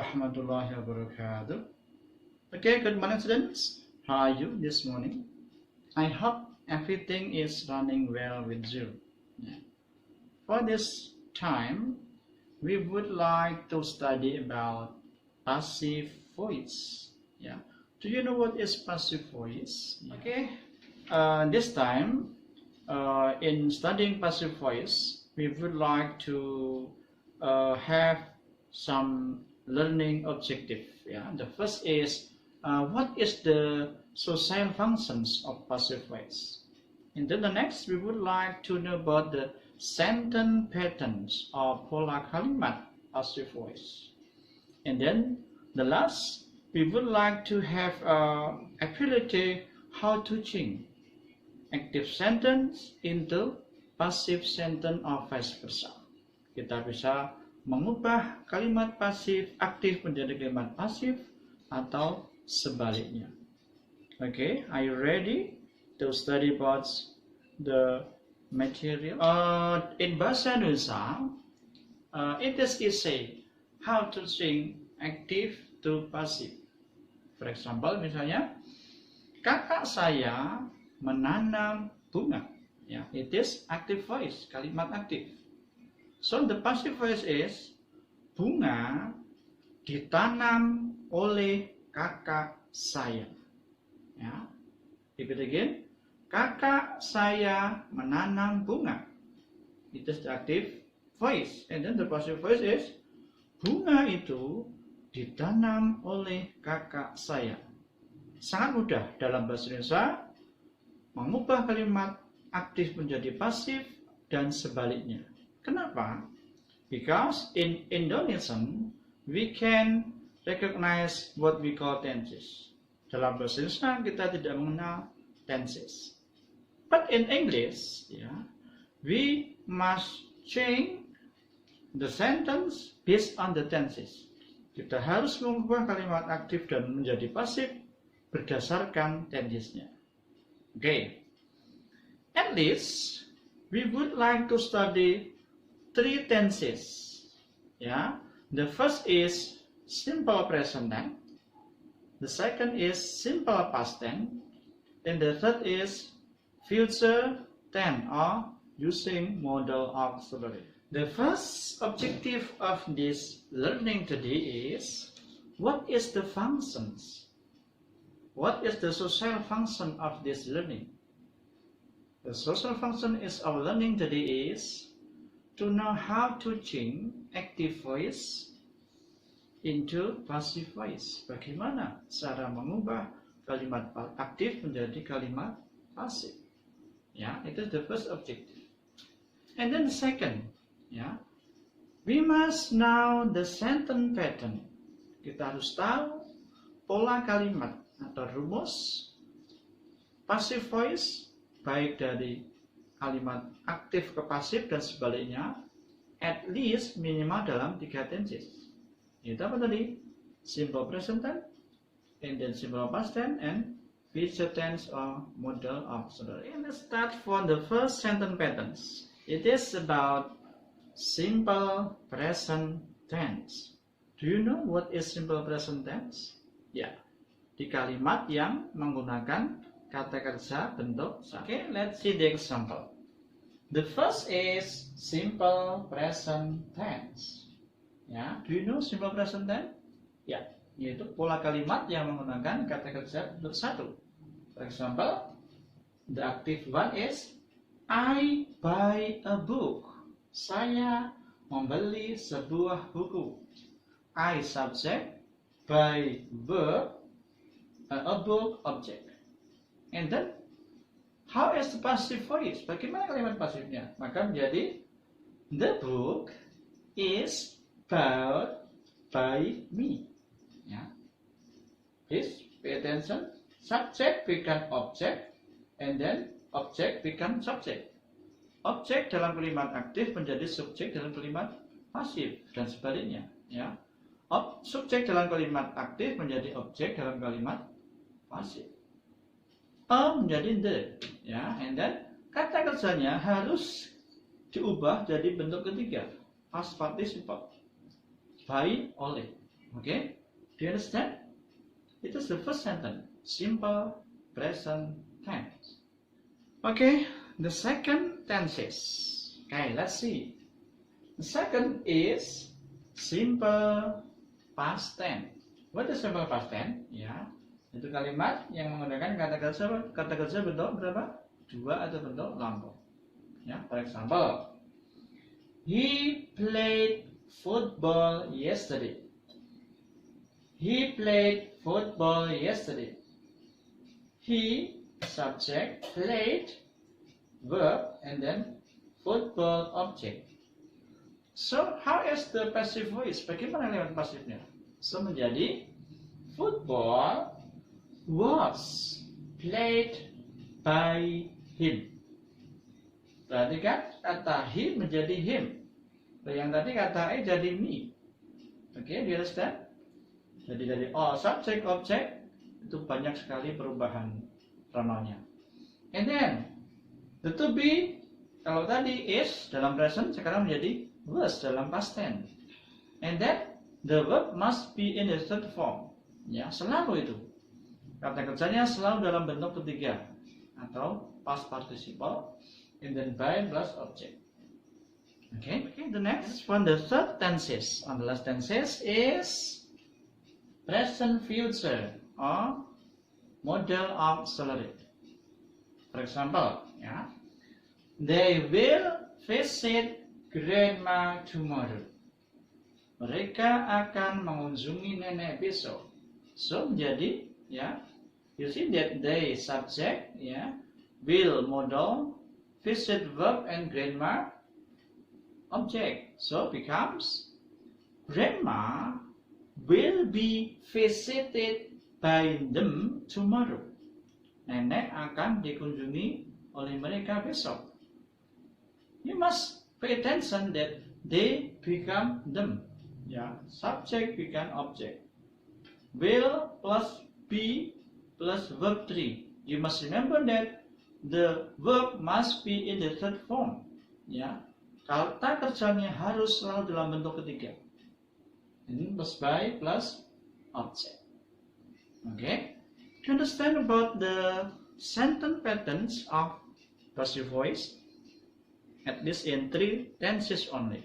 warahmatullahi wabarakatuh. Okay, good morning students. How are you this morning? I hope everything is running well with you. For this time, we would like to study about passive voice. Do you know what is passive voice? Okay. This time, in studying passive voice, we would like to have some learning objective. The first is what is the social functions of passive voice. And then the next, we would like to know about the sentence patterns of pola kalimat passive voice. And then the last, we would like to have ability how to change active sentence into passive sentence or vice versa. Kita bisa mengubah kalimat pasif aktif menjadi kalimat pasif atau sebaliknya. Okay, are you ready to study about the material? In bahasa Indonesia, it is easy how to change active to passive. For example, misalnya, kakak saya menanam bunga. It is active voice, kalimat aktif. So the passive voice is bunga ditanam oleh kakak saya. Repeat again. Kakak saya menanam bunga. It is the active voice. And then the passive voice is bunga itu ditanam oleh kakak saya. Sangat mudah dalam bahasa Indonesia mengubah kalimat aktif menjadi pasif dan sebaliknya. Kenapa? Because in Indonesian we can recognize what we call tenses. Dalam bahasa Indonesia kita tidak mengenal tenses. But in English, we must change the sentence based on the tenses. Kita harus mengubah kalimat aktif dan menjadi pasif berdasarkan tensesnya. Okay. At least we would like to study 3 tenses. The first is simple present tense. The second is simple past tense. And the third is future tense or using modal auxiliary. The first objective of this learning today is what is the functions? What is the social function of this learning? The social function is of learning today is to know how to change active voice into passive voice. Bagaimana cara mengubah kalimat aktif menjadi kalimat pasif? It is the first objective. And then the second, we must know the sentence pattern. Kita harus tahu pola kalimat atau rumus passive voice baik dari kalimat aktif ke pasif dan sebaliknya, at least minimal dalam 3 tenses. Itu apa tadi? Simple present tense, and then simple past tense, and future tense or modal auxiliary. And let's start from the first sentence patterns. It is about simple present tense. Do you know what is simple present tense? Di kalimat yang menggunakan kata kerja bentuk sama. Okay, let's see the example. The first is simple present tense. Do you know simple present tense? Yaitu pola kalimat yang menggunakan kata kerja bentuk satu. For example, the active one is I buy a book. Saya membeli sebuah buku. I subject, buy verb, a book object. And then, how is the passive voice? Bagaimana kalimat pasifnya? Maka menjadi the book is bought by me. Please pay attention. Subject become object, and then object become subject. Objek dalam kalimat aktif menjadi subjek dalam kalimat pasif dan sebaliknya. Subjek dalam kalimat aktif menjadi objek dalam kalimat pasif. Menjadi the, and then kata kerjanya harus diubah jadi bentuk ketiga, past participle, by, oleh. Okay, do you understand? It is the first sentence, simple present tense. Okay, the second tenses. Okay, let's see. The second is simple past tense. What is simple past tense? Ya, itu kalimat yang menggunakan kata kerja bentuk berapa? Dua atau bentuk lampau. Ya, for example, he played football yesterday. He played football yesterday. He, subject, played, verb, and then football, object. So, how is the passive voice? Bagaimana lewat pasifnya? So, menjadi football was played by him. Berarti kan kata he menjadi him. Yang tadi kata I jadi me. Okay, do you understand? Jadi dari subject, object itu banyak sekali perubahan pronounnya. And then the to be, kalau tadi is dalam present, sekarang menjadi was dalam past tense. And then the verb must be in the third form. Ya, selalu itu. Kata kerjanya selalu dalam bentuk ketiga atau past participle, and then by plus object. Okay, the next one, the third tenses. On the last tenses is present future or model auxiliary. For example, ya, they will visit grandma tomorrow. Mereka akan mengunjungi nenek besok. So menjadi, ya, you see that they subject, ya, will model, visit verb, and grandma object. So becomes grandma will be visited by them tomorrow. Nenek akan dikunjungi oleh mereka besok. You must pay attention that they become them. Ya, subject become object. Will plus be plus verb 3. You must remember that the verb must be in the third form. Ya, kata kerjanya harus selalu dalam bentuk ketiga. Ini plus by plus object. Okay? Do you understand about the sentence patterns of passive voice? At least in 3 tenses only.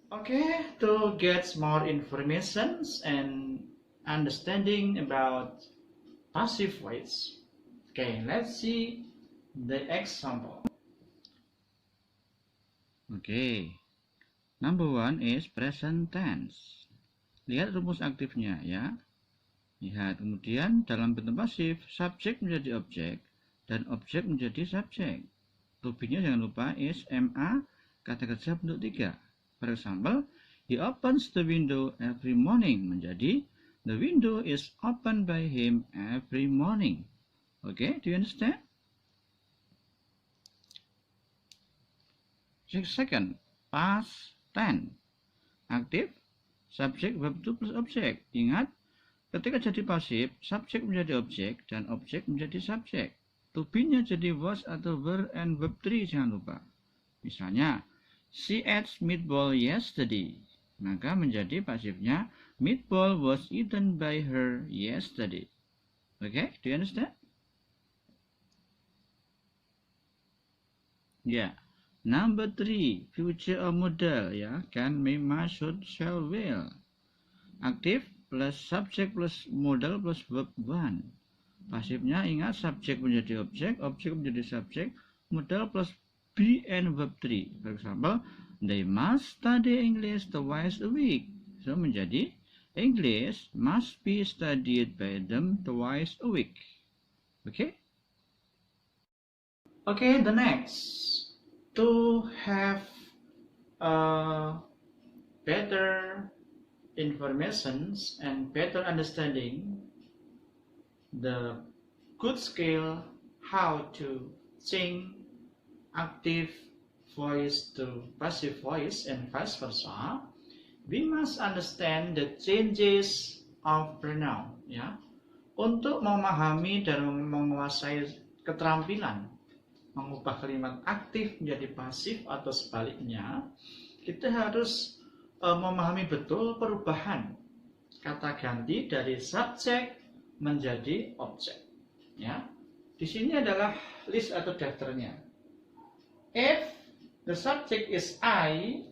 Okay, to get more information and understanding about passive voice. Okay, let's see the example. Okay, number 1 is present tense. Lihat rumus aktifnya ya. Lihat, kemudian dalam bentuk pasif, subjek menjadi objek dan objek menjadi subjek. To be-nya jangan lupa is MA, kata kerja bentuk 3. For example, he opens the window every morning menjadi the window is opened by him every morning. Okay, do you understand? Second, past tense. Aktif, subjek, verb to plus objek. Ingat, ketika jadi pasif, subjek menjadi objek dan objek menjadi subjek. To be-nya jadi was atau were and verb 3, jangan lupa. Misalnya, she ate meatball yesterday. Maka menjadi pasifnya, meatball was eaten by her yesterday. Okay, do you understand? Yeah. Number 3, future or model, ya, can, may, must, should, shall, will. Aktif plus subjek plus modal plus verb 1. Pasifnya ingat subjek menjadi objek, objek menjadi subjek, modal plus be and verb 3. For example, they must study English twice a week. So menjadi English must be studied by them twice a week. Okay? Okay, the next. To have better information and better understanding the good skill how to change active voice to passive voice and vice versa, we must understand the changes of pronoun. Ya, untuk memahami dan menguasai keterampilan mengubah kalimat aktif menjadi pasif atau sebaliknya, kita harus memahami betul perubahan kata ganti dari subjek menjadi objek. Ya, di sini adalah list atau daftarnya. If the subject is I,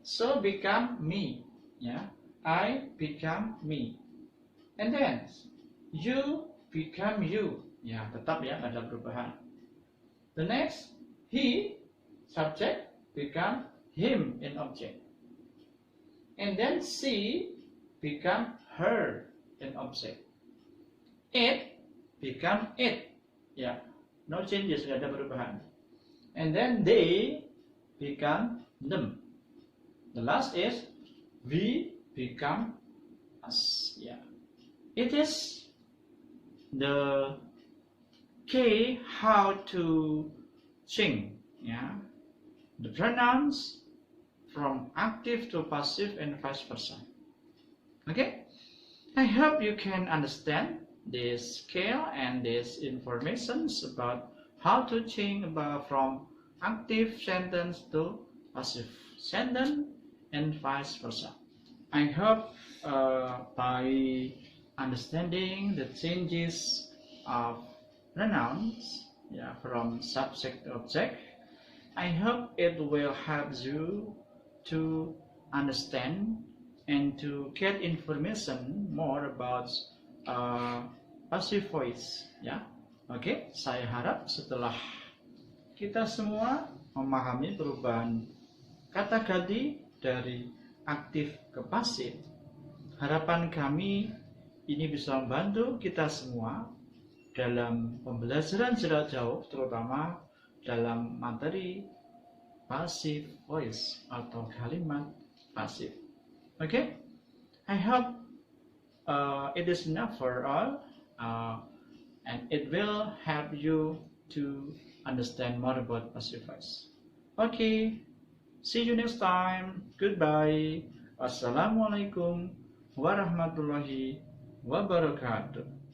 so become me. Ya, I become me. And then you become you. Ya, tetap ya, ada perubahan. The next, he, subject, become him in object. And then she become her in object. It become it. Ya, no changes, tidak ada perubahan. And then they become them. The last is we become us. Ya, it is the key how to change. Ya, the pronouns from active to passive and vice versa. Okay, I hope you can understand this scale and this informations about how to change from active sentence to passive sentence and vice versa. I hope by understanding the changes of pronouns, from subject to object, I hope it will help you to understand and to get information more about passive voice. Ya, oke, saya harap setelah kita semua memahami perubahan kata ganti dari aktif ke pasif, harapan kami ini bisa membantu kita semua dalam pembelajaran jarak jauh, terutama dalam materi passive voice atau kalimat pasif. Okay, I hope it is enough for all, and it will help you to understand more about passive voice. Okay, see you next time. Goodbye. Wassalamualaikum warahmatullahi wabarakatuh.